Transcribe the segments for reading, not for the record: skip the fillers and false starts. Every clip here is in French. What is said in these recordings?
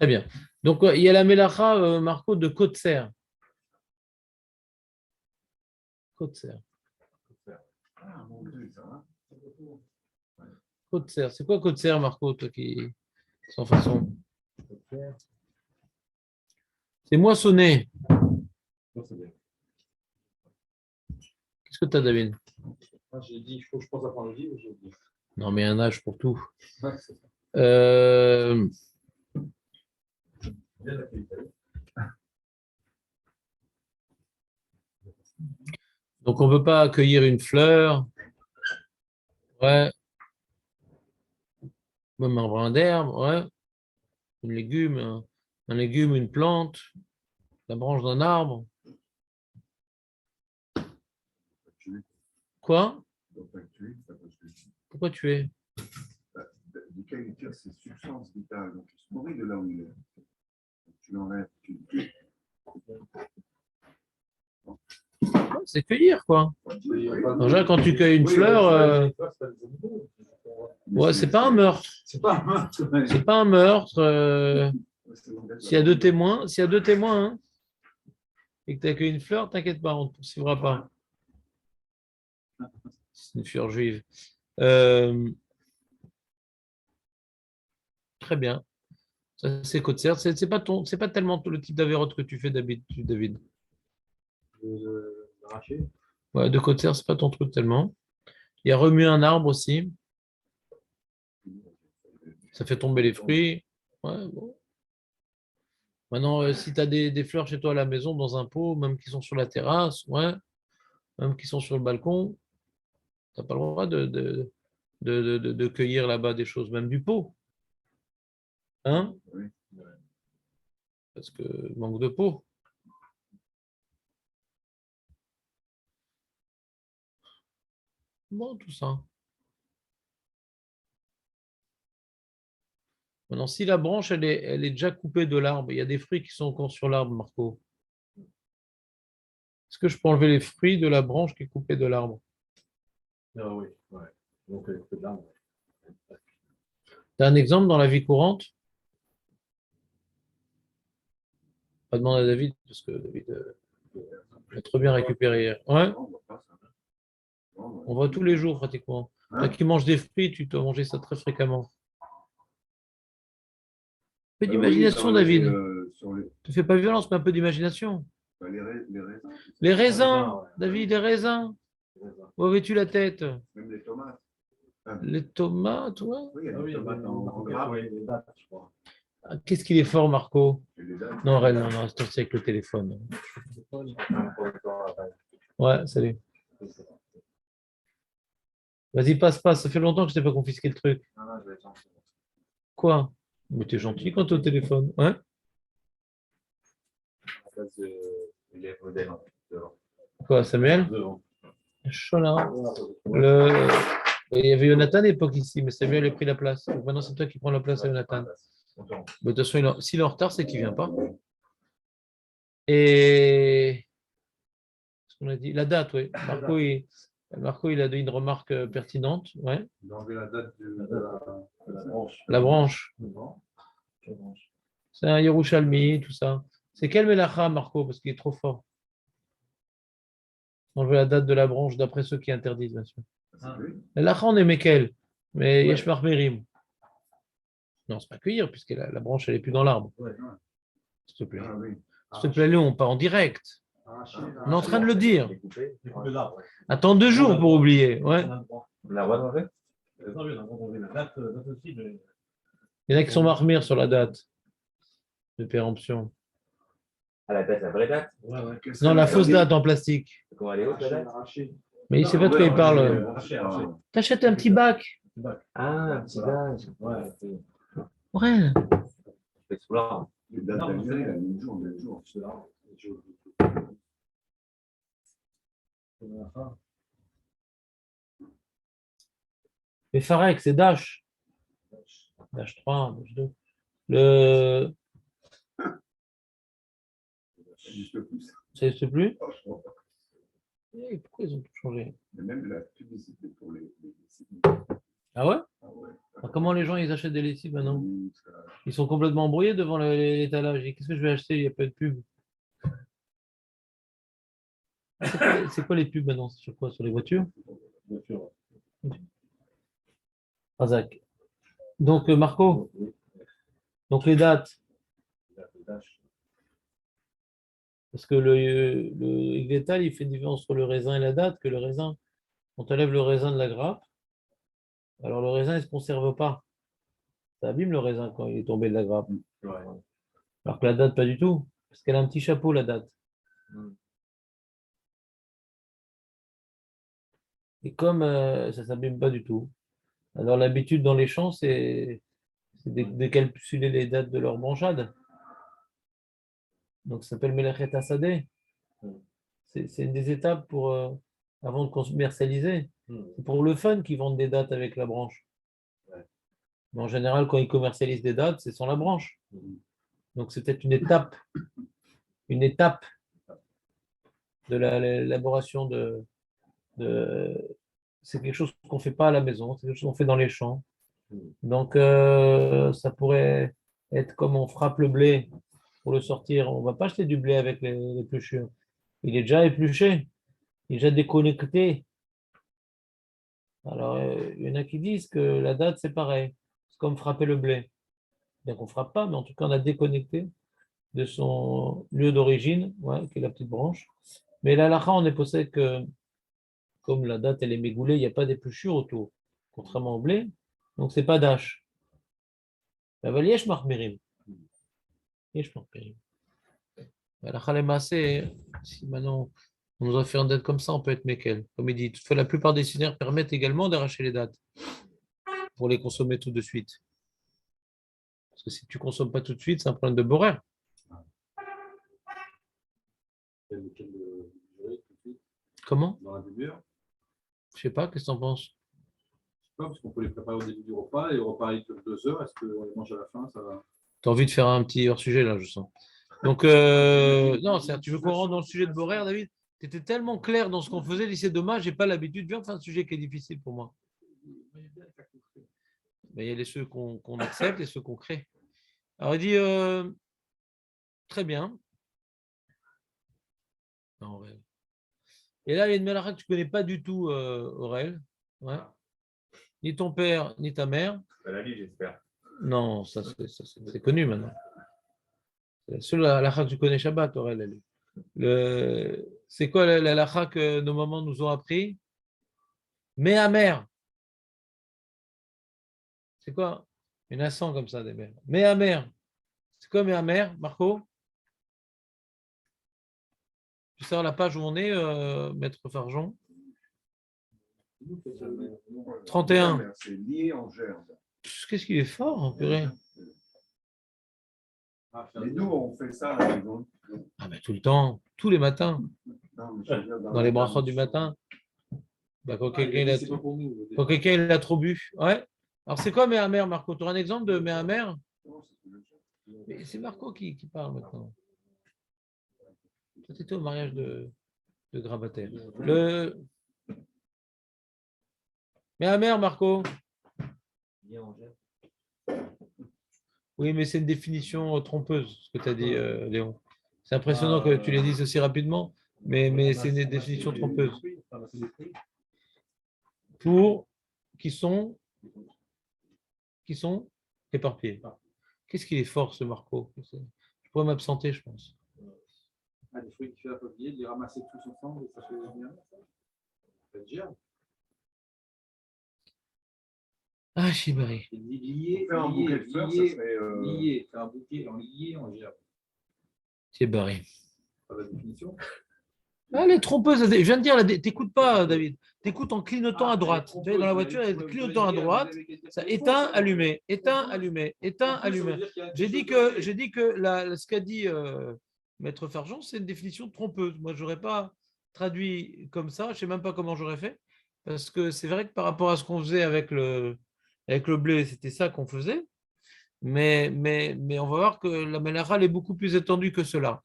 Très bien. Donc, il y a la Mélacha, Marco, de Kotser. Kotser. Ah, mon Dieu, ça va. Kotser. C'est quoi Kotser, Marco, toi qui sans façon? C'est moissonner. Qu'est-ce que tu as, David? Moi, j'ai dit, il faut que je pense à prendre le livre, j'ai dit. Non, mais un âge pour tout. Ouais, c'est ça. Euh, Bien la qualité. donc, on ne peut pas accueillir une fleur. Ouais. Même un brin d'herbe. Ouais. Un légume, une plante, la branche d'un arbre. Quoi? Pourquoi tu es? Du cas, il tire ses substances vitales, donc il se nourrit de là où il est. Tu l'enlèves, tu C'est cueillir, quoi. Déjà, quand tu cueilles une fleur, ouais, c'est pas un meurtre. C'est pas un meurtre. C'est pas un meurtre. S'il y a deux témoins, hein, et que tu as cueilli une fleur, t'inquiète pas, on ne te poursuivra pas. C'est une fleur juive. Très bien. Ça, c'est Kotser. C'est pas tellement le type d'avérote que tu fais d'habitude, David. Arraché. Ouais, de Kotser, c'est pas ton truc tellement. Il y a remuer un arbre aussi. Ça fait tomber les fruits. Ouais, bon. Maintenant, si tu as des fleurs chez toi à la maison, dans un pot, même qui sont sur la terrasse, ouais, même qui sont sur le balcon, tu n'as pas le droit de cueillir là-bas des choses, même du pot. Hein? Parce que manque de pot. Bon, tout ça. Maintenant, si la branche, elle est déjà coupée de l'arbre, il y a des fruits qui sont encore sur l'arbre, Marco. Est-ce que je peux enlever les fruits de la branche qui est coupée de l'arbre? Ah oui, ouais. Donc, c'est de l'arbre. Tu as un exemple dans la vie courante? Pas demander à David, parce que David a trop bien récupéré hier. Ouais, on voit tous les jours pratiquement. Toi qui manges des fruits, tu dois manger ça très fréquemment. Un peu d'imagination, David. Ne te fais pas violence, mais un peu d'imagination. Les raisins. Les raisins, David, les raisins. Où avais-tu la tête? Même les tomates. Les tomates, ouais. Oui, il y a Ah oui, des tomates en grappe. oui, les dates, je crois. Ah, qu'est-ce qu'il est fort, Marco? Et les dattes. Non, Ren, non, non, c'est avec le téléphone. Ouais, salut. Vas-y, passe. Ça fait longtemps que je t'ai pas confisqué le truc. Ah, non, je vais attendre. Quoi? Mais t'es gentil quand t'es au téléphone. Ouais? À place de l'élève modèle devant. Quoi, Samuel? Devant. Chaud là. Le... Il y avait Jonathan à l'époque ici, mais Samuel a pris la place. Donc maintenant, c'est toi qui prends la place à Jonathan. Mais de toute façon, s'il est en retard, c'est qu'il vient pas. Et ce qu'on a dit, la date, oui. Marco, il a dit une remarque pertinente. Ouais. Il a enlevé la date de la branche. La branche. Quelle branche? C'est un Yerushalmi, tout ça. C'est quel Melacha, Marco, parce qu'il est trop fort. Enlever la date de la branche, d'après ceux qui interdisent, bien sûr. Melacha, on est Mekel, mais Yesh Marmerim. Non, c'est pas cueillir, puisque la branche, elle n'est plus dans l'arbre. Ouais. S'il te plaît. Ah oui. S'il te plaît, Léon, on part en direct. On est en train de le dire. Découpé de l'arbre. Attends 2 jours pour oublier. Ouais. La voix d'enlever? Non, oui, on a enlevé la date aussi. Il y en a qui sont marmires sur la date de péremption. À la date, la vraie date. Ouais, ouais. Non, la fausse date en plastique. Comment elle est haute, la date? Mais il ne sait pas de quoi il parle. Arraché. T'achètes un petit bac. Ah, un petit bac. Ouais, Ouais. C'est sous l'arbre. Les dates d'annuel, la même jour. Mais Farek, c'est Dash. Dash 3, Dash 2. Le... Ça n'existe plus. Ça n'existe plus? Franchement. Pourquoi ils ont tout changé? Et même la publicité pour les sites. Ah ouais? Ah ouais. Comment les gens ils achètent des lessives maintenant? Oui, ça- Ils sont complètement embrouillés devant l'étalage. Et qu'est-ce que je vais acheter? Il n'y a pas de pub. C'est quoi les pubs maintenant? C'est sur quoi? Sur les voitures? Bien sûr. Razak. Donc, Marco, Oui. donc les dates. La tâche. Parce que le végétal, il fait une différence entre le raisin et la date, que le raisin, on enlève le raisin de la grappe, alors le raisin, il ne se conserve pas. Ça abîme le raisin quand il est tombé de la grappe. Ouais. Alors que la date, pas du tout. Parce qu'elle a un petit chapeau, la date. Et comme ça ne s'abîme pas du tout. Alors l'habitude dans les champs, c'est de calculer les dates de leur branchade. Donc ça s'appelle Melachet Hasadeh. C'est une des étapes avant de commercialiser. C'est pour le fun qu'ils vendent des dates avec la branche. Ouais. Mais en général, quand ils commercialisent des dates, c'est sans la branche. Donc c'est peut-être une étape de l'élaboration c'est quelque chose qu'on ne fait pas à la maison, c'est quelque chose qu'on fait dans les champs. Donc ça pourrait être comme on frappe le blé pour le sortir. On ne va pas acheter du blé avec l'épluchure. Il est déjà épluché, il est déjà déconnecté. Alors, il y en a qui disent que la date, c'est pareil. C'est comme frapper le blé. Bien qu'on ne frappe pas, mais en tout cas, on a déconnecté de son lieu d'origine, ouais, qui est la petite branche. Mais la halakha, on est posé que, comme la date, elle est mégoulée, il n'y a pas d'épluchure autour, contrairement au blé. Donc, c'est pas d'âge. La valiesh marmirim. Yesh marmirim. La halakha les massés, si maintenant on nous a fait une date comme ça, on peut être mékel. Comme il dit, toutefois, la plupart des dictionnaires permettent également d'arracher les dates pour les consommer tout de suite. Parce que si tu ne consommes pas tout de suite, c'est un problème de borer. Quelle durée tout de suite Comment? dans la demi-heure? Je sais pas, qu'est-ce que tu en penses? Je sais pas, parce qu'on peut les préparer au début du repas et le repas il dure 2 heures. Est-ce qu'on les mange à la fin? Ça va. Tu as envie de faire un petit hors-sujet là, je sens. Donc, non, tu veux qu'on rentre dans le sujet de Borer, David? Tu étais tellement clair dans ce qu'on faisait, c'est dommage, j'ai pas l'habitude. Viens, on fait un sujet qui est difficile pour moi. Mais il y a les ceux qu'on accepte et ceux qu'on crée. Alors, il dit, très bien. Non, ouais. Et là, il y a une mélacha que tu ne connais pas du tout, Aurel. Ouais. Ni ton père, ni ta mère. La vie, j'espère. Non, c'est connu maintenant. C'est la seule halakha que tu connais Shabbat, Aurel. C'est quoi la halakha que nos mamans nous ont appris? Mais amer. C'est quoi? Il y en a 100 comme ça, des mères. Mais amer. C'est quoi mais amer, Marco? Tu sais la page où on est, Maître Farjon? 31. C'est lié en gerbe. Qu'est-ce qu'il est fort, hein, purée. Mais nous, on fait ça à la maison. Ah, mais tout le temps, tous les matins, Non, mais je veux dire, dans les brachot du matin. Bah, quand quelqu'un il a trop bu. Ouais. Alors, c'est quoi mais amer, Marco? Tu auras un exemple de mais amer? Mais c'est Marco qui parle maintenant. C'était au mariage de Grabataire. Mais amer, Marco? Oui, mais c'est une définition trompeuse, ce que tu as dit, Léon. C'est impressionnant que tu les dises aussi rapidement, mais c'est une définition trompeuse. Pour qui sont éparpillés. Qu'est-ce qu'il est fort, ce Marco? Je pourrais m'absenter, je pense. Des fruits qui fait papier, de les ramasser tous ensemble, ça fait bien. Ça fait gerbe. Ah, Chibari. Lié, Faire un bouquet de fleurs, ça serait. lié, faire un bouquet en lié, en gerbe. Chibari. Pas la définition. Ah, les trompeuses, je viens de dire, t'écoutes pas, David. T'écoutes en clignotant à droite. Tu es dans la voiture, et clignotant à droite, ça éteint, allumé, éteint, allumé, éteint, allumé. J'ai dit que ce qu'a dit Maître Farjon, c'est une définition trompeuse. Moi, je n'aurais pas traduit comme ça, je ne sais même pas comment j'aurais fait, parce que c'est vrai que par rapport à ce qu'on faisait avec le blé, c'était ça qu'on faisait, mais on va voir que la mélacha est beaucoup plus étendue que cela.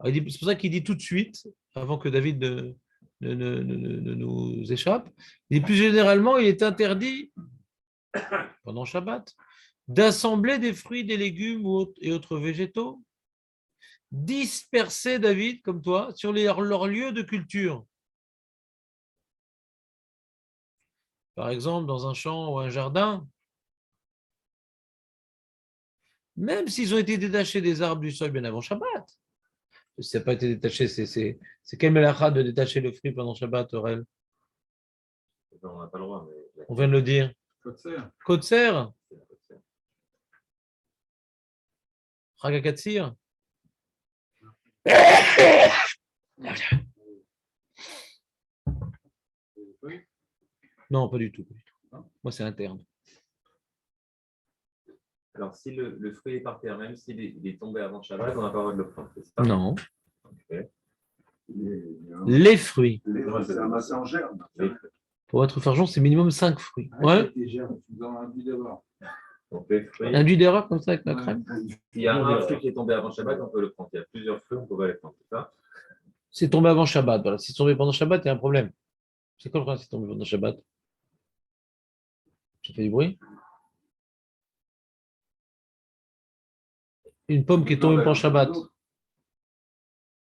C'est pour ça qu'il dit tout de suite, avant que David ne nous échappe. Et plus généralement, il est interdit, pendant Shabbat, d'assembler des fruits, des légumes et autres végétaux, dispersés, David, comme toi, sur leur lieu de culture. Par exemple, dans un champ ou un jardin, même s'ils ont été détachés des arbres du sol bien avant Shabbat. Si ça n'a pas été détaché, c'est quel mélacha de détacher le fruit pendant Shabbat, Aurel? On n'a pas le droit, mais. On vient de le dire. Kotser. Kotser, Chagakatsir. Non, pas du tout. Moi, c'est interne. Alors, si le fruit est par terre, même s'il est tombé avant Shabbat, on n'a pas le droit de le prendre, c'est ça? Non. Ok. Les fruits. C'est ramassé en germe. Pour être fargeon, c'est minimum 5 fruits. Ouais. Dans un but d'abord. Donc, les fruits. Un jus d'erreur comme ça avec la crème. S'il y a un fruit qui est tombé avant Shabbat, on peut le prendre. Il y a plusieurs fruits, on peut pas les prendre, c'est ça? C'est tombé avant Shabbat. Voilà. Si c'est tombé pendant Shabbat, il y a un problème. C'est quoi le problème si c'est tombé pendant Shabbat? Ça fait du bruit? Une pomme qui est tombée pendant Shabbat.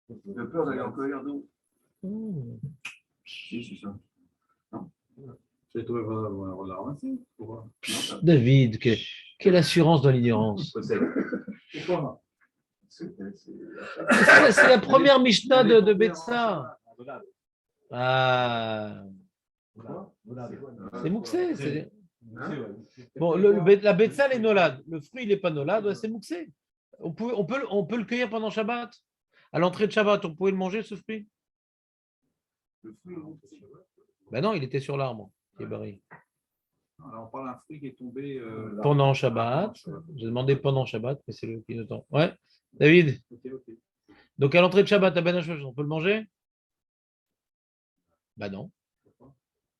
De peur d'aller en colère d'eau. Mmh. Si, c'est ça. J'ai trouvé on l'a ramassé. Pourquoi? David, quelle assurance dans l'ignorance. Pourquoi? C'est la première Mishnah de Betsa. Ah, c'est Mouxé. Bon, la Betsa, elle est nolade. Le fruit, il n'est pas nolade, ouais, c'est Mouxé. On peut le cueillir pendant Shabbat. À l'entrée de Shabbat, on pouvait le manger, ce fruit? Ben non, il était sur l'arbre. Il est barré. Alors, on parle d'un fruit qui est tombé. Pendant Shabbat. J'ai demandé pendant Shabbat, mais c'est le clignotant. Ouais, David. Ok. Donc, à l'entrée de Shabbat, à Ben Hashmosh, on peut le manger? Ben non.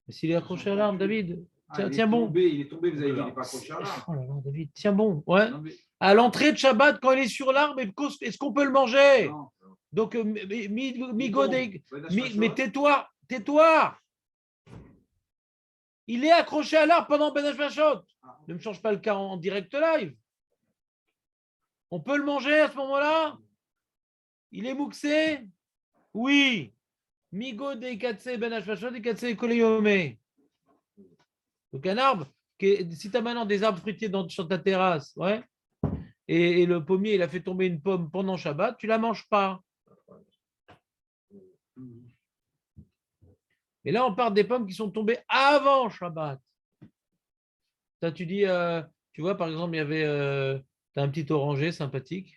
Mais s'il est accroché à l'arbre, David, tiens bon. Il est tombé, vous avez dit, il n'est pas accroché à l'arbre. Oh là là, David, tiens bon. Ouais. Non, mais- À l'entrée de Shabbat, quand il est sur l'arbre, est-ce qu'on peut le manger? Non. Donc, mais tais-toi. Il est accroché à l'arbre pendant Ben Hashmashot. Ne me change pas le cas en direct live. On peut le manger à ce moment-là? Il est mouxé? Oui. Migo de Katse Ben Hashmashot et Katse Koleyome. Donc un arbre, si tu as maintenant des arbres fruitiers sur ta terrasse, ouais, et le pommier, il a fait tomber une pomme pendant Shabbat, tu ne la manges pas. Et là, on parle des pommes qui sont tombées avant Shabbat. Ça, tu dis, tu vois, par exemple, il y avait t'as un petit oranger sympathique.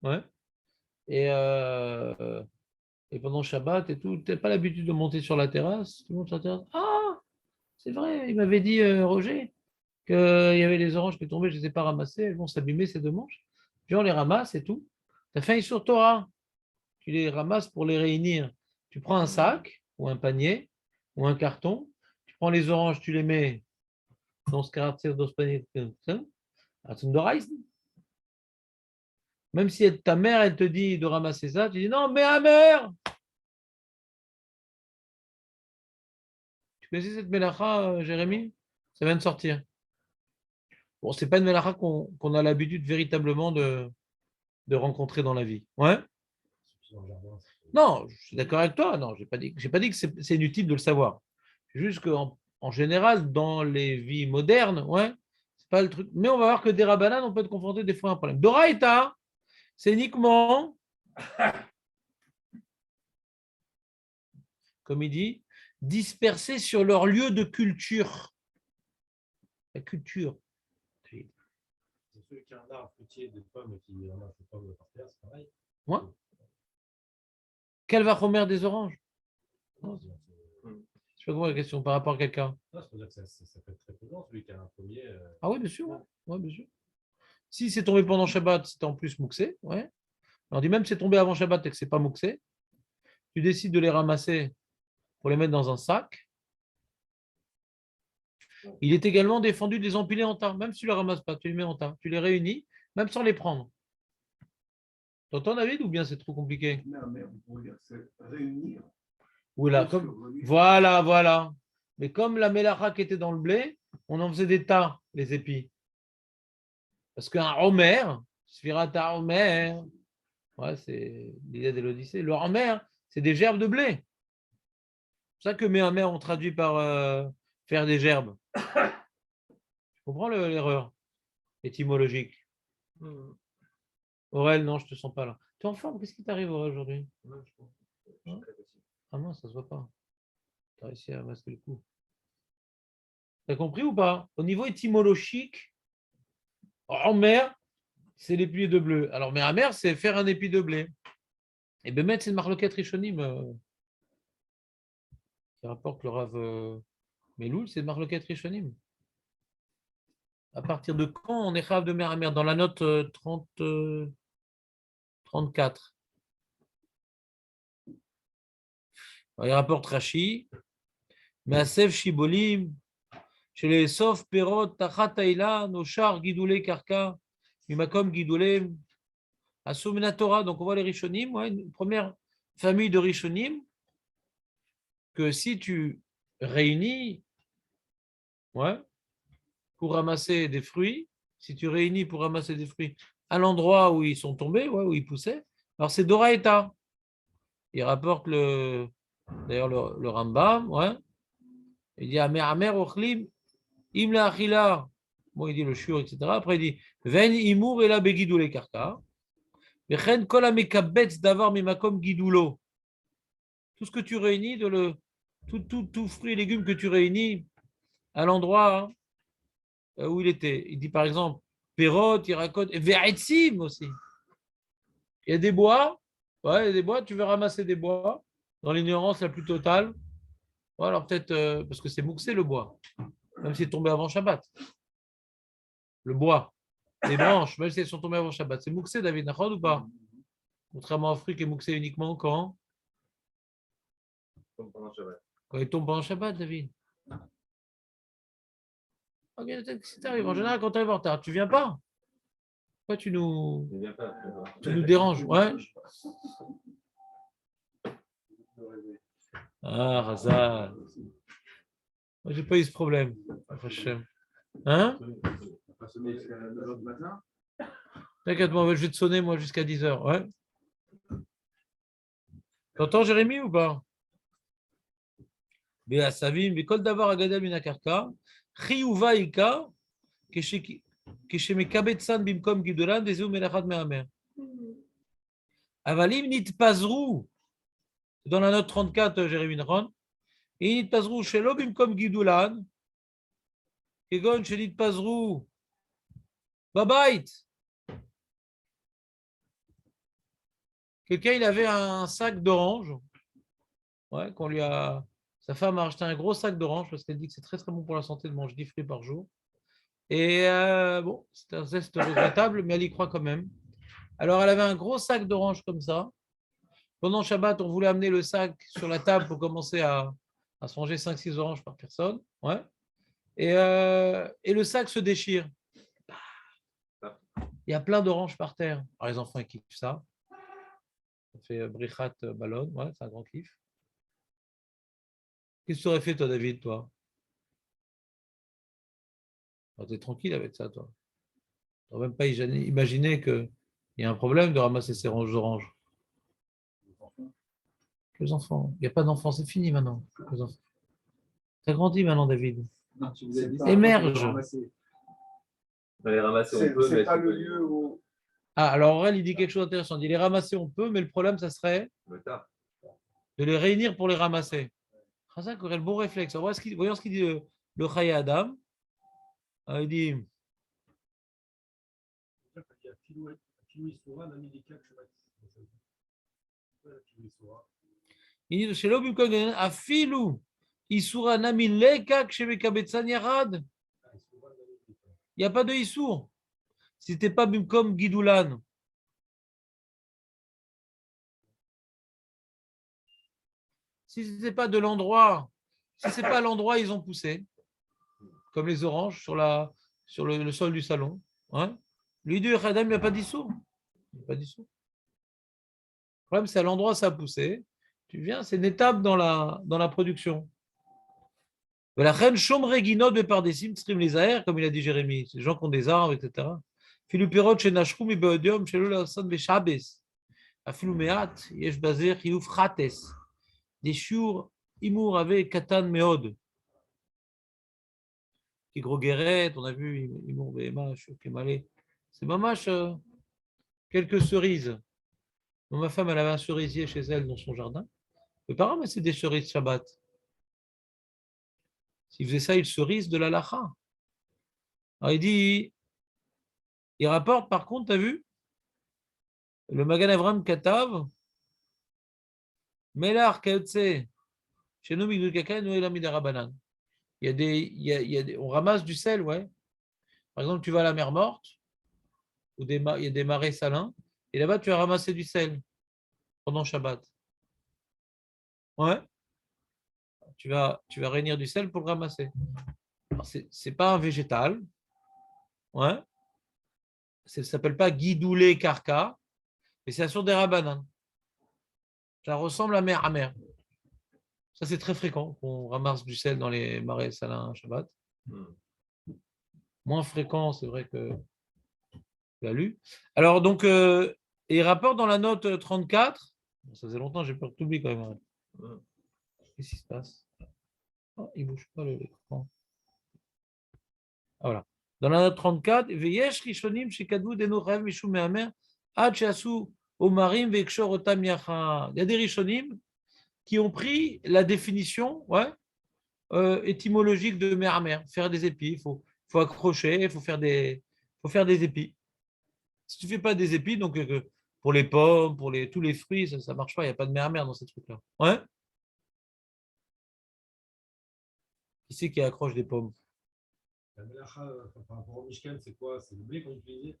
Ouais. Et pendant Shabbat et tout, tu n'as pas l'habitude de monter sur la terrasse. Tout le monde sur la terrasse. Ah, c'est vrai, il m'avait dit, Roger, qu'il y avait des oranges qui tombaient, je ne les ai pas ramassées, elles vont s'abîmer ces deux manches. Puis on les ramasse et tout. Tu as faim sur Torah. Tu les ramasses pour les réunir. Tu prends un sac ou un panier ou un carton, tu prends les oranges, tu les mets dans ce caractère dans ce panier. Même si ta mère, elle te dit de ramasser ça, tu dis non, mais à mère. Tu connais cette mélacha, Jérémy? Ça vient de sortir. Bon, c'est pas une mélacha qu'on a l'habitude véritablement de rencontrer dans la vie. Ouais. Non, je suis d'accord avec toi. Non, j'ai pas dit que c'est inutile de le savoir. Juste qu'en général, dans les vies modernes, ouais, c'est pas le truc. Mais on va voir que des rabbanan, on peut être confronté des fois à un problème. Doraïta, c'est uniquement, comme il dit, dispersés sur leur lieu de culture. La culture. C'est celui qui a un arbre fruitier de pommes qui ramasse des pommes par terre, c'est pareil. Ouais. Quel va remer des oranges? Non, Je sais pas comment la question par rapport à quelqu'un. c'est pour dire que ça peut être très pesant, celui qui a un pommier. Ah oui, bien sûr. Ouais, bien sûr. Si c'est tombé pendant Shabbat, c'était en plus mouxé. Ouais. On dit même si c'est tombé avant Shabbat et que c'est pas mouxé, tu décides de les ramasser pour les mettre dans un sac. Il est également défendu de les empiler en tas, même si tu ne les ramasses pas, tu les mets en tas, tu les réunis, même sans les prendre. T'entends, David, ou bien c'est trop compliqué? Mais vous pouvez dire, c'est réunir. Ou là, voilà, voilà. Mais comme la mélacha qui était dans le blé, on en faisait des tas, les épis. Parce qu'un Homer, Sphirata Homer, ouais, c'est l'idée de l'Odyssée. Le Homer, c'est des gerbes de blé. C'est ça que Méhamer, on traduit par faire des gerbes. Tu comprends l'erreur étymologique? Aurel, non, je ne te sens pas là. Tu es en forme? Qu'est-ce qui t'arrive, Aurel, aujourd'hui? Hein? Ah non, ça ne se voit pas. Tu as réussi à masquer le coup. Tu as compris ou pas? Au niveau étymologique, Homer, c'est l'épi de bleu. Alors, Méhamer, c'est faire un épi de blé. Et Bémet, c'est une marloquette Rishonim qui rapporte le Rav Meloul, c'est une marloquette Rishonim. À partir de quand on est Rav de Méhamer? Dans la note 34. Alors, il rapporte Rashi, Maasev Shibolim, chez les Sof Perot, Tachat Taïla, Noshar, Gidoulé, Karka, Mimakom, Gidoulé, Asumena Torah. Donc on voit les Rishonim, ouais, une première famille de Rishonim, que si tu réunis, ouais, pour ramasser des fruits, si tu réunis pour ramasser des fruits à l'endroit où ils sont tombés, ouais, où ils poussaient, alors c'est Doraïta. Il rapporte d'ailleurs le Rambam, ouais. Il dit Amer Ochlim, Im la Achila. Bon, il dit le shur, etc. Après, il dit Ven Imur et la Begidou les Karka. Vechen Kol Amekabetz d'avoir Mimakom Gidoulo. Tout ce que tu réunis, tout fruits et légumes que tu réunis à l'endroit où il était. Il dit par exemple Perot, il raconte, et Ve'etzim aussi. Il y a des bois, ouais, il y a des bois, tu veux ramasser des bois dans l'ignorance la plus totale. Ouais, alors peut-être parce que c'est mouxé le bois, même si c'est tombé avant Shabbat. Le bois, les branches, même si elles sont tombées avant Shabbat. C'est mouxé, David, d'accord ou pas? Contrairement à fruit qui est mouxé uniquement quand il tombe pendant Shabbat, David. Ok, si tu arrives, en général, quand tu arrives en retard, tu viens pas? Pourquoi tu nous déranges? Ouais. Ah, Razal. Moi, j'ai pas eu ce problème. Hein? T'inquiète, moi, je vais te sonner, moi, jusqu'à 10h. Ouais. T'entends, Jérémy, ou pas? Mais Savim, mais Kol Davar Agadel Minakarka, Chiyuva Ika, Keshemekabetsan Bimkom Gidolan, Dezeu Melachad Mehamer. Avalim Nit Pazrou, dans la note 34, Jérémy Nron, et Nit Pazrou, Shelo Bimkom Gidolan, Kegon Shenit Pazrou, Babait. Quelqu'un, il avait un sac d'orange, ouais, qu'on lui a. Sa femme a acheté un gros sac d'orange parce qu'elle dit que c'est très très bon pour la santé de manger 10 fruits par jour. Et bon, c'est un geste regrettable, mais elle y croit quand même. Alors elle avait un gros sac d'orange comme ça. Pendant Shabbat, on voulait amener le sac sur la table pour commencer à se manger 5-6 oranges par personne. Ouais. Et le sac se déchire. Il y a plein d'oranges par terre. Alors les enfants ils kiffent ça. Ça fait brichat ballon, ouais, c'est un grand kiff. Qu'est-ce que tu aurais fait, toi, David, toi? Tu es tranquille avec ça, toi. Tu n'aurais même pas imaginé qu'il y a un problème de ramasser ces ranges d'oranges. Les enfants. Il n'y a pas d'enfants, c'est fini maintenant. Tu as grandi maintenant, David. Non, tu vous as dit Émerge. Les ramasser, on peut, C'est mais pas le lieu où. Ah, alors Aurel, il dit quelque chose d'intéressant. Il dit les ramasser, on peut, mais le problème, ça serait de les réunir pour les ramasser. Razak aurait le bon réflexe. Voyons ce qu'il dit le Chaye Adam. Il dit. Il dit chez l'homme, Afilou, Isura Nami Lekak chez Mekabetsan Yarad. Il n'y a pas de Issour. Si c'était pas comme Guidoulan. Si ce n'était pas de l'endroit, si ce n'est pas l'endroit, ils ont poussé, comme les oranges sur le sol du salon. Hein? Lui dit, Khadam, il n'y a pas d'Issour. Il n'y a pas d'Issour. Le problème, c'est à l'endroit où ça a poussé. Tu viens, c'est une étape dans la production. La reine Shomre Ginot de Pardesim Trim les aers, comme il a dit Jérémie, ces gens qui ont des arbres, etc. Philupirot chez Nashroum et Beodium, chez Lulasan Beshabes. A Filumeat, Yesh Bazer, Hiouf Rates. Des chiours, Imour avec Katan Meod. Qui gros guéret, on a vu Imour Behemash, Kemalé. C'est mamash, quelques cerises. Donc, ma femme, elle avait un cerisier chez elle dans son jardin. Mes parents, mais c'est des cerises Shabbat. S'il faisait ça, il cerise de la lacha. Alors il dit, il rapporte par contre, tu as vu, le Magan Avram Katav, Melar Kaotse, chez nous, Migdul Kaka, nous, Elamid Rabanan. Il y a des, on ramasse du sel, ouais. Par exemple, tu vas à la mer Morte, où il y a des marais salins, et là-bas, tu vas ramasser du sel pendant Shabbat. Ouais. Tu vas réunir du sel pour le ramasser. Ce n'est pas un végétal. Ouais. Ça ne s'appelle pas guidoulé karka, mais c'est sur des rabanans. Ça ressemble à mer à mer. Ça, c'est très fréquent qu'on ramasse du sel dans les marais salins Shabbat. Moins fréquent, c'est vrai que tu l'as lu. Alors, donc, il rapporte dans la note 34, ça faisait longtemps, j'ai peur que tu oublies quand même. Qu'est-ce qui se passe? Oh, il ne bouge pas l'écran. Ah, voilà. Dans la note 34, Veyesh Rishonim Shekadvu Denorev Mishum Mehamer Ad Shasu Omarim Vekshor Otam Yacha. Il y a des Rishonim qui ont pris la définition étymologique de Mehamer, faire des épis, il faut accrocher, il faut faire des épis. Si tu ne fais pas des épis, donc pour les pommes, pour tous les fruits, ça ne marche pas, il n'y a pas de Mehamer dans ces trucs-là. Ouais. Qui c'est qui accroche des pommes? La melacha, par rapport au Mishkan, c'est quoi? C'est le blé qu'on utilisait?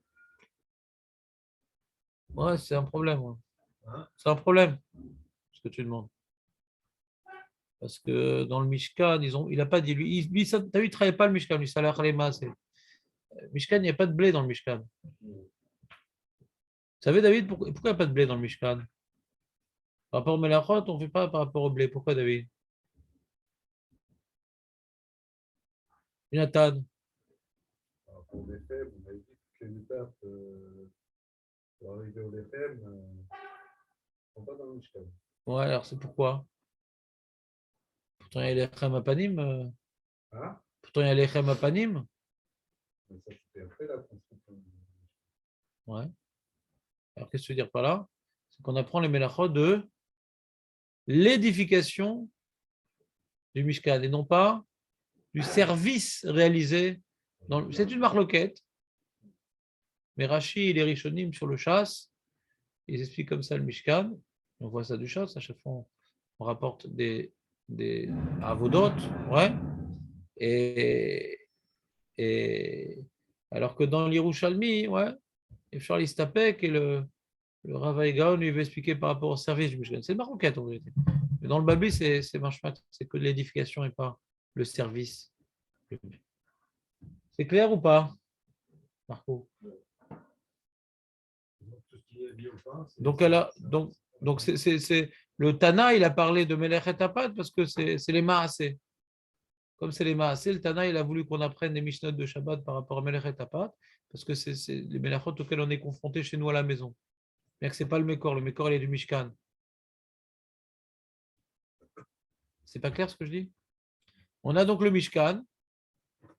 Ouais, c'est un problème. Ouais. Hein? C'est un problème, ce que tu demandes. Parce que dans le Mishkan, il n'a pas dit, lui, tu as vu, il ne travaillait pas le Mishkan, lui, ça a l'air c'est. Mishkan, il n'y a pas de blé dans le Mishkan. Vous savez, David, pourquoi il n'y a pas de blé dans le Mishkan? Par rapport au Melachot, on ne fait pas par rapport au blé. Pourquoi, David? Jonathan. Par rapport au Lechem, on a dit que les étapes pour arriver au Lechem ne sont pas dans le Mishkan. Ouais, alors c'est pourquoi? Pourtant, il y a les Lechem Apanim. Hein? Pourtant, il y a les Lechem Apanim. Mais ça, c'était après la construction. Ouais. Alors, qu'est-ce que tu veux dire par là? C'est qu'on apprend les Melachot de l'édification du Mishkan et non pas du service réalisé. C'est une marloquette. Mais Rashi et les Rishonim sur le chasse, ils expliquent comme ça le Mishkan. On voit ça du chasse, à chaque fois on rapporte des avodot, ouais. Et alors que dans l'Yerushalmi, ouais, et Charles Istapek et le Rav Gaon lui va expliquer par rapport au service du Mishkan. C'est une marloquette en vérité. Mais dans le Babi, c'est que l'édification et pas le service. C'est clair ou pas, Marco? Donc, c'est le Tana, il a parlé de Melech et Tapat parce que c'est les Maasé. Comme c'est les Maasé, le Tana, il a voulu qu'on apprenne les Mishnot de Shabbat par rapport à Melech et Tapat parce que c'est les Melechot auxquels on est confronté chez nous à la maison. Mais ce n'est pas le Mekor il est du Mishkan. C'est pas clair ce que je dis? On a donc le Mishkan,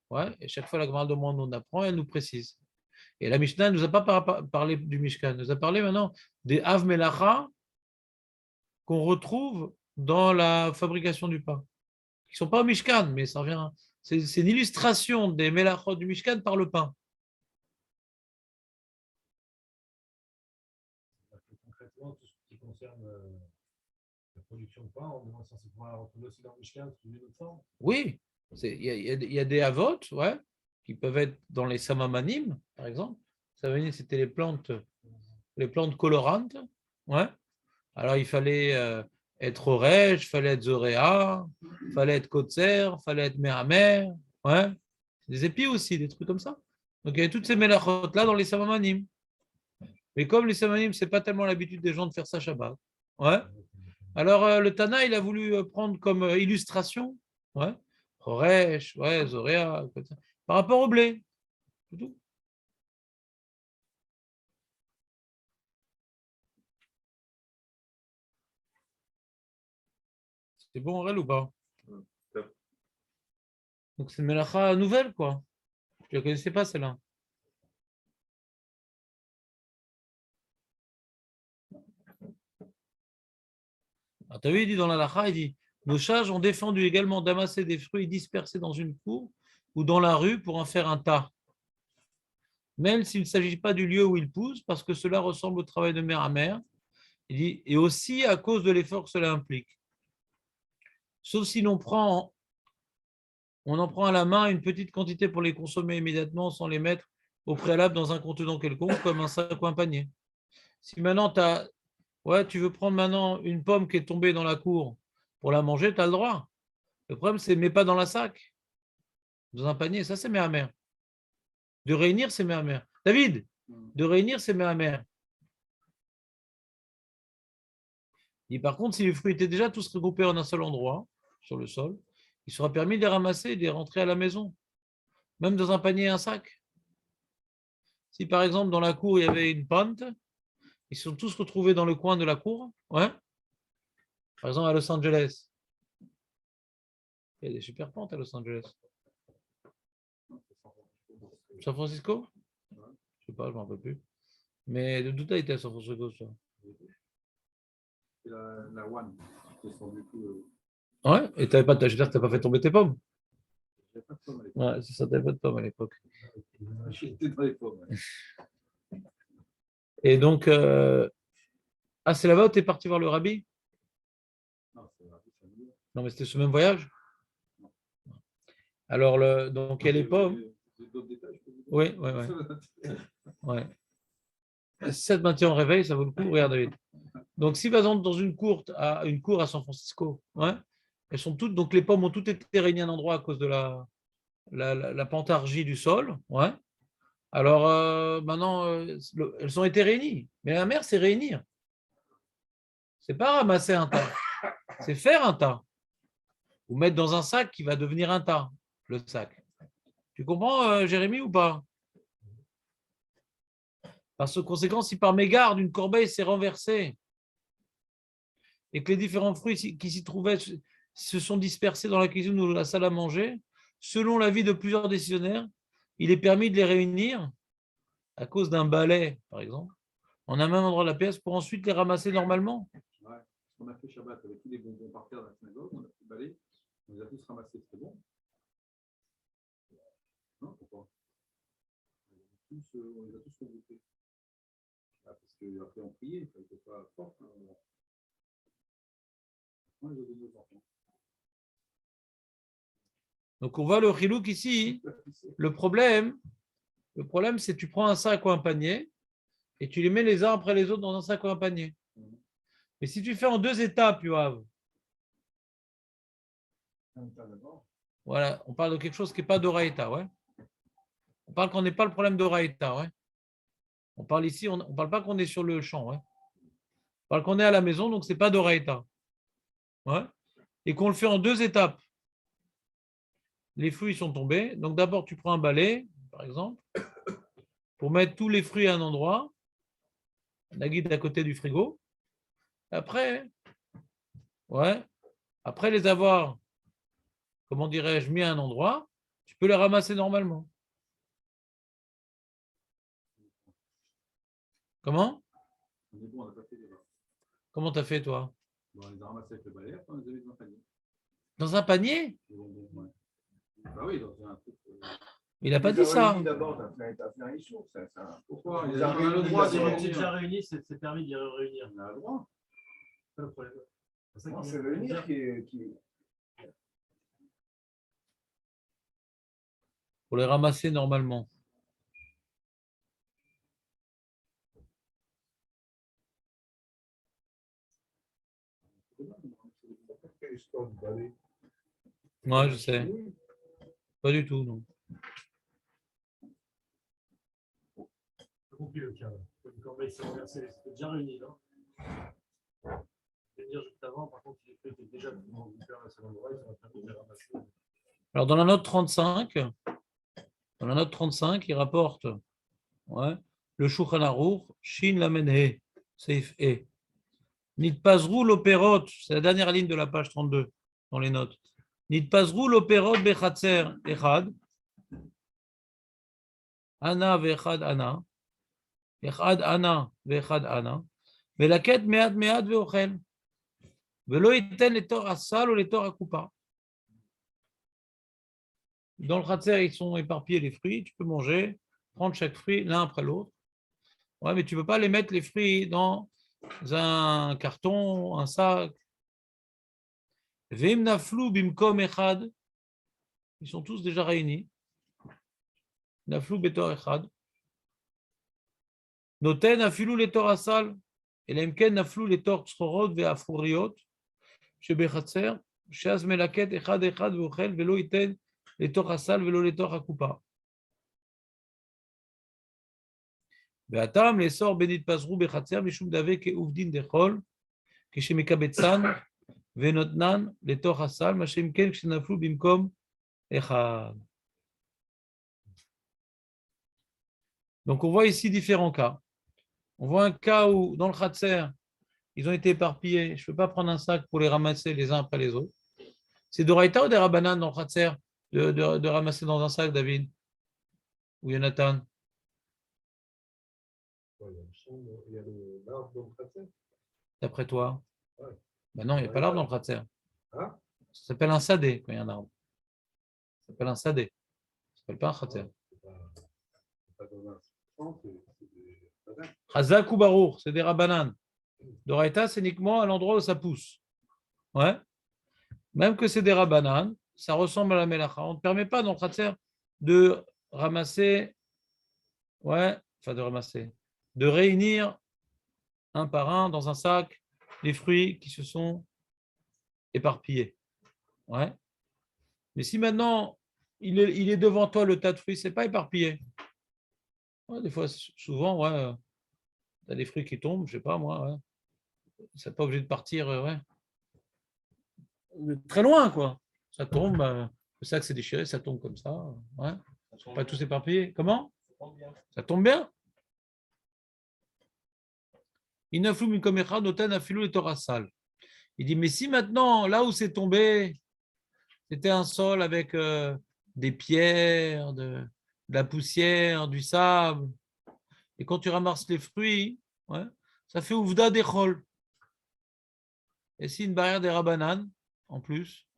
ouais, et chaque fois la Gemara demande, on apprend et elle nous précise. Et la Mishnah ne nous a pas parlé du Mishkan, elle nous a parlé maintenant des Av Melacha qu'on retrouve dans la fabrication du pain. Qui ne sont pas au Mishkan, mais ça revient. C'est une illustration des Melachot du Mishkan par le pain. Concrètement, tout ce qui concerne la production de pain, on est censé pouvoir la retrouver aussi dans le Mishkan sous une autre forme. Oui, il y a des avot, ouais, qui peuvent être dans les samamanim, par exemple. Samamanim, c'était les plantes colorantes. Ouais. Alors, il fallait être orej, il fallait être zoréa, il fallait être kotzer, il fallait être mehamer. Ouais. Des épis aussi, des trucs comme ça. Donc, il y avait toutes ces mélachot-là dans les samamanim. Mais comme les samamanim, ce n'est pas tellement l'habitude des gens de faire ça Shabbat. Ouais. Alors, le Tana, il a voulu prendre comme illustration, ouais, Choresh, ouais, Zoréa, comme ça, par rapport au blé. C'est tout. C'est bon, Aurel, ou pas? Top. Donc, c'est une mélacha nouvelle, quoi. Je ne la connaissais pas, celle-là. Alors, tu as vu, il dit dans la lacha, il dit nos sages ont défendu également d'amasser des fruits dispersés dans une cour ou dans la rue pour en faire un tas, même s'il ne s'agit pas du lieu où ils poussent, parce que cela ressemble au travail de mère à mère. Il dit, et aussi à cause de l'effort que cela implique. Sauf si on en prend à la main une petite quantité pour les consommer immédiatement sans les mettre au préalable dans un contenant quelconque, comme un sac ou un panier. Si maintenant tu veux prendre maintenant une pomme qui est tombée dans la cour pour la manger, tu as le droit. Le problème, c'est mets pas dans la sac, dans un panier, ça c'est mère à mère. De réunir, c'est mère à mère. David, de réunir, c'est mère à mère. Et par contre, si les fruits étaient déjà tous regroupés en un seul endroit, sur le sol, il sera permis de les ramasser et de les rentrer à la maison, même dans un panier et un sac. Si par exemple dans la cour il y avait une pente, ils sont tous retrouvés dans le coin de la cour, ouais. Par exemple à Los Angeles. Il y a des super pentes à Los Angeles. San Francisco? Je sais pas, je ne m'en rappelle plus. Mais de tout a été à San Francisco, ça. C'est la One qui sont du coup. Ouais, et j'espère que tu n'as pas fait tomber tes pommes. J'avais pas de pomme à l'époque. Ouais, c'est ça, tu n'avais pas de pommes à l'époque. J'étais dans les pommes. Ouais. Et donc, c'est là-bas où tu es parti voir le rabbi? Non, c'est mieux. Non, mais c'était ce même voyage? Alors, donc, il y a les pommes. D'autres détails, je peux vous Oui, oui, oui. Ouais. Si ça te maintient en réveil, ça vaut le coup. Regarde, David. Donc, si par exemple, dans une cour à San Francisco, ouais, elles sont toutes, donc les pommes ont toutes été réunies à un endroit à cause de la pentargie du sol, ouais. Alors, maintenant, elles ont été réunies. Mais la mer, c'est réunir. C'est pas ramasser un tas, c'est faire un tas. Ou mettre dans un sac qui va devenir un tas, le sac. Tu comprends, Jérémy, ou pas? Par conséquent, si par mégarde, une corbeille s'est renversée et que les différents fruits qui s'y trouvaient se sont dispersés dans la cuisine ou la salle à manger, selon l'avis de plusieurs décisionnaires, il est permis de les réunir à cause d'un balai, par exemple, en un même endroit de la pièce pour ensuite les ramasser normalement. Ouais. On a fait Shabbat avec tous les bonbons par terre dans la synagogue, on a fait balai, on les a tous ramassés, c'était bon. Non, pourquoi? On les a tous regroupés. Ah, parce qu'après on priait, il ne fallait pas fort. On les a donnés aux enfants. Donc on voit le chilouk ici. Le problème, c'est que tu prends un sac ou un panier et tu les mets les uns après les autres dans un sac ou un panier. Mais si tu fais en deux étapes, Yoav, voilà, on parle de quelque chose qui n'est pas d'Oraïta, ouais. On parle qu'on n'est pas le problème d'Oraïta, ouais. On parle ici, on ne parle pas qu'on est sur le champ, ouais. On parle qu'on est à la maison, donc ce n'est pas d'Oraïta. Ouais. Et qu'on le fait en deux étapes. Les fruits sont tombés. Donc d'abord, tu prends un balai, par exemple, pour mettre tous les fruits à un endroit, la guide à côté du frigo. Après, ouais, après les avoir, comment dirais-je, mis à un endroit, tu peux les ramasser normalement. Comment? On est bon, on n'a pas fait les Comment tu as fait, toi? on les a ramassés avec le balai, après on les a mis dans un panier. Dans un panier? Ouais. Bah oui, dans un truc. Il n'a pas dit ça. D'abord, tu as fait un issue. Pourquoi? On On a le Si droit de on est réunir. déjà réunis, c'est permis d'y réunir. On a le droit. C'est pas le problème. C'est ça C'est réunir qui est. Pour les ramasser normalement. Ouais, je sais. Pas du tout, non. J'ai compris le cas. Une corbeille s'est renversée, c'était déjà réuni, non? Je vais dire juste avant. avant, par contre, si les fruits étaient déjà occupés à cet endroit, ça va permis de les ramasser. Alors, dans la note 35, il rapporte le Shulchan Aruch, Shin Lamed He, Seif E. Nitpazru l'opérot, c'est la dernière ligne de la page 32 dans les notes. Nitpazru l'opérot bechatzer echad, ana vechad ana, echad ana vechad ana, velaket mead mead veochel, velo iten les torts asal ou les torts à coupa. Dans le chatzer, ils sont éparpillés les fruits, tu peux manger, prendre chaque fruit l'un après l'autre. Ouais, mais tu ne peux pas les mettre les fruits dans un carton, un sac. Vim naflou bimkom echad, ils sont tous déjà réunis. Naflou betor echad. Noten afilou les tor asal, et lemken naflou les tor tzchorot ve'afuriot, shebechatzer, shaz melaket echad echad ve'ochel, velo iten les tor asal, velo les tor akupa. Ve'atam les sor benit pasrou bechatzer, mishum dave ke uvdin dechol, כשמקבצן ונותנן לתוך הסל, מה שאם כן כשנפלו במקום אחד. Donc on voit ici différents cas. On voit un cas où dans le khatser, ils ont été éparpillés. Je ne peux pas prendre un sac pour les ramasser les uns après les autres. C'est d'Oraïta ou des Rabbanan dans le khatser de ramasser dans un sac, David ou Jonathan? Ouais, il y a l'arbre dans le khatser. D'après toi? Ouais. Ben non, il n'y a pas l'arbre dans le khatser. Hein? Ça s'appelle un sadé quand il y a un arbre. Ça s'appelle un sadé. Ça ne s'appelle pas un khatser. C'est pas dans un champ, c'est des jardins. Chazak ou Barour, c'est des Rabbanan. D'Oraïta, c'est uniquement à l'endroit où ça pousse. Ouais. Même que c'est des Rabbanan, ça ressemble à la Melacha. On ne te permet pas dans le khatser de ramasser, de réunir un par un dans un sac les fruits qui se sont éparpillés. Ouais. Mais si maintenant il est devant toi le tas de fruits, c'est pas éparpillé. Ouais, des fois, souvent, tu as des fruits qui tombent, je sais pas moi, c'est pas obligé de partir, très loin, quoi. Ça tombe, le sac s'est déchiré, ça tombe comme ça, pas tous éparpillés. Comment? Ça tombe bien. Il dit, mais si maintenant, là où c'est tombé, c'était un sol avec des pierres, de la poussière, du sable, et quand tu ramasses les fruits, ça fait ouvda d'echol. Et si une barrière des Rabbanan, en plus,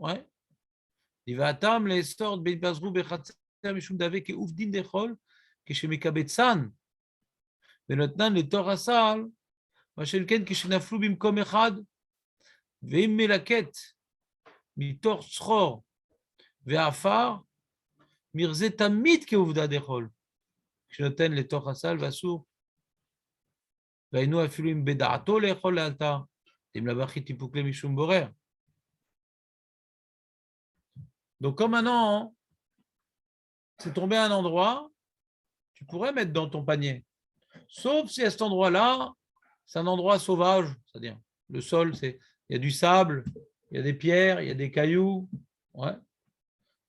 il va attendre les sortes ben bazrou bechatzer mishum davek et ouvdin d'echol, que chez Mekabetsan, mais maintenant les torasal, machelken que chez Naflou bimkom echad, veim melaket, mitor tzchor, ve'afar, mirze tamid que ouvda d'echol, que noten les torasal vasur, veinu afilu im bedaato l'echol l'alta, im labachit ipukle mishum borer. Donc, comme maintenant, c'est tombé à un endroit, tu pourrais mettre dans ton panier. Sauf si à cet endroit-là, c'est un endroit sauvage, c'est-à-dire le sol, il y a du sable, il y a des pierres, il y a des cailloux.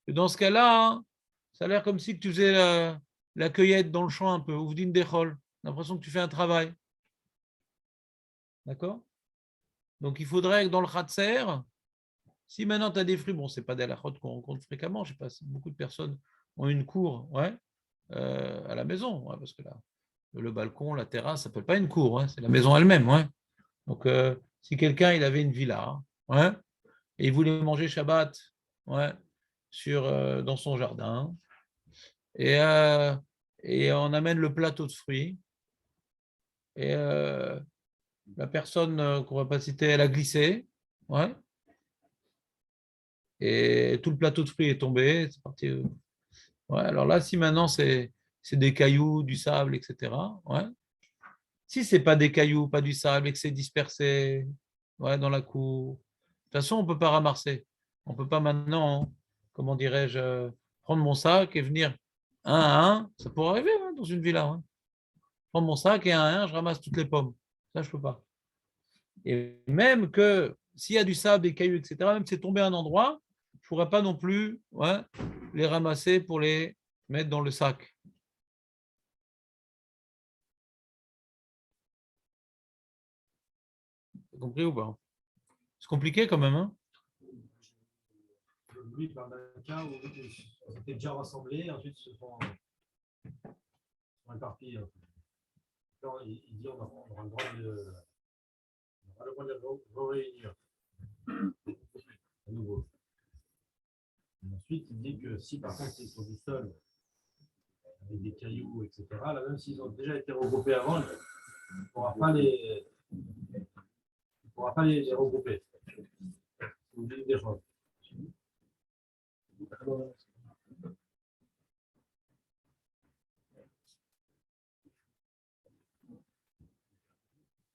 Et dans ce cas-là, ça a l'air comme si tu faisais la cueillette dans le champ un peu, ouvdin dechol. L'impression que tu fais un travail. D'accord? Donc, il faudrait que dans le khatser, si maintenant tu as des fruits, bon, ce n'est pas des halachot qu'on rencontre fréquemment, je sais pas si beaucoup de personnes ont une cour à la maison, parce que là, le balcon, la terrasse, ça ne s'appelle pas une cour, c'est la maison elle-même. Donc, si quelqu'un il avait une villa et il voulait manger Shabbat dans son jardin, et on amène le plateau de fruits, et la personne qu'on ne va pas citer, elle a glissé, et tout le plateau de fruits est tombé, c'est parti. Alors là, si maintenant c'est des cailloux, du sable, etc. Si ce n'est pas des cailloux, pas du sable, et que c'est dispersé dans la cour, de toute façon, on ne peut pas ramasser. On ne peut pas maintenant, comment dirais-je, prendre mon sac et venir un à un. Ça pourrait arriver dans une villa. Prendre mon sac et un à un, je ramasse toutes les pommes. Ça, je ne peux pas. Et même que s'il y a du sable, des cailloux, etc., même si c'est tombé à un endroit, je ne pourrais pas non plus les ramasser pour les mettre dans le sac. T'as compris ou pas? C'est compliqué quand même, hein? Lui, il parle d'un cas où ils étaient déjà rassemblés, ensuite ils se sont éparpillés. Il dit on aura le droit de les réunir à nouveau. Et ensuite, il dit que si par contre ils sont du sol, avec des cailloux, etc., là, même s'ils ont déjà été regroupés avant, il ne pourra pas les regrouper. Vous dites des choses.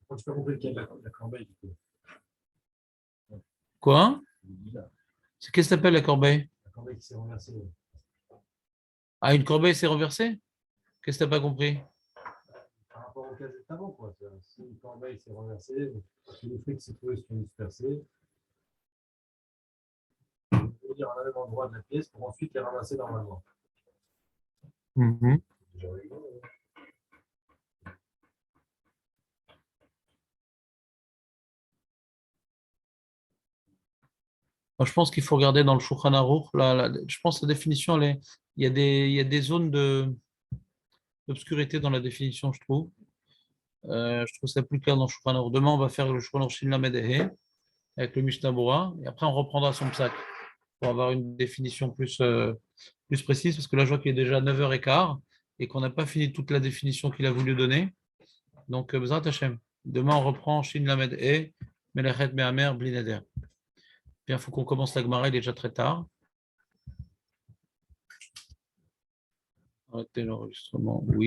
Quand tu peux compris qu'il y a la corbeille, du coup. Quoi? Qu'est-ce que t'appelles la corbeille? La corbeille qui s'est renversée. Ah, une corbeille s'est renversée? Qu'est-ce que t'as pas compris? Par rapport au cas juste avant, quoi. Si une corbeille s'est renversée, que les frics s'est trouvés sont dispersés, on peut dire à la même endroit de la pièce pour ensuite les ramasser normalement. Mhm. Moi, je pense qu'il faut regarder dans le Shulchan Aruch. Je pense que la définition, il y a des zones d'obscurité dans la définition, je trouve. Je trouve ça plus clair dans le Shulchan Aruch. Demain, on va faire le Shulchan Aruch Shin Lamed Ehe avec le Mishnah Bora, et après, on reprendra son psaque pour avoir une définition plus précise, parce que là, je vois qu'il est déjà 9h15 et qu'on n'a pas fini toute la définition qu'il a voulu donner. Donc, Bezrat Hashem. Demain, on reprend Shin Lamed Ehe, Melachet Me'amer, Bli Neder. Bien, il faut qu'on commence la Gemara, il est déjà très tard. Arrêtez l'enregistrement. Oui.